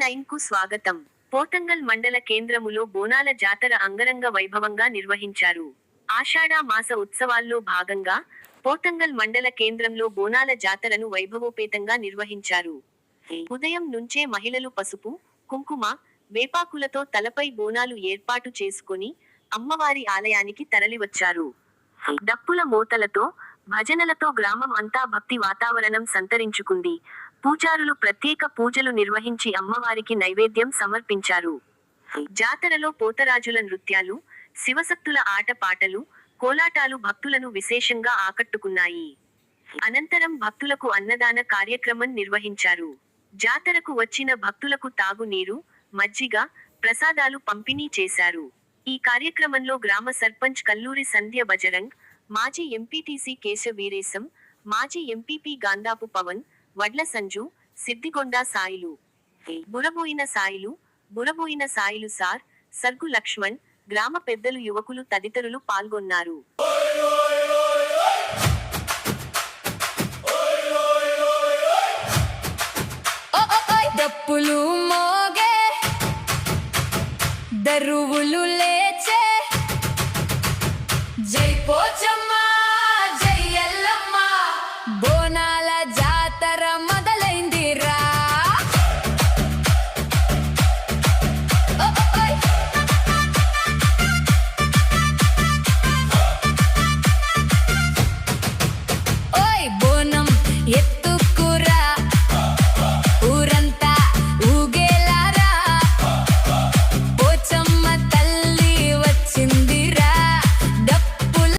Line కు స్వాగతం. పోతంగల్ మండల కేంద్రములో బోనాల జాతర అంగరంగ వైభవంగా నిర్వహించారు. ఆషాఢ మాస ఉత్సవాల్లో భాగంగా పోతంగల్ మండల కేంద్రంలో బోనాల జాతరను వైభవోపేతంగా నిర్వహించారు. ఉదయం నుంచే మహిళలు పసుపు, కుంకుమ, వేపాకులతో తలపై బోనాలు ఏర్పాటు చేసుకొని అమ్మవారి ఆలయానికి తరలివచ్చారు. డప్పుల మోతలతో, భజనలతో గ్రామం అంతా భక్తి వాతావరణం సంతరించుకుంది. పూజారులు ప్రత్యేక పూజలు నిర్వహించి అమ్మవారికి నైవేద్యం సమర్పించారు. జాతరలో పోతరాజుల నృత్యాలు, శివసక్తుల ఆట పాటలు, కోలాటాలు భక్తులను విశేషంగా ఆకట్టుకున్నాయి. అనంతరం భక్తులకు అన్నదాన కార్యక్రమం నిర్వహించారు. జాతరకు వచ్చిన భక్తులకు తాగునీరు, మజ్జిగ, ప్రసాదాలు పంపిణీ చేశారు. ఈ కార్యక్రమంలో గ్రామ సర్పంచ్ కల్లూరి సంధ్య బజరంగ్, మాజీ ఎంపీటీసీ కేశ వీరేశం, మాజీ ఎంపీపీ గాందాపు పవన్, వడ్ల సంజు, సిద్దిగొండ సాయిలు, బురబోయిన సాయిలు సార్, సర్గు లక్ష్మణ్, గ్రామ పెద్దలు, యువకులు తదితరులు పాల్గొన్నారు. డప్పులు మోగే, దరువులు లేచే, జై పోచమ్మ జై ఎల్లమ్మ, బోనాల జాతర మొదలైందిరా. ఓయ్ బోనం ఎత్తి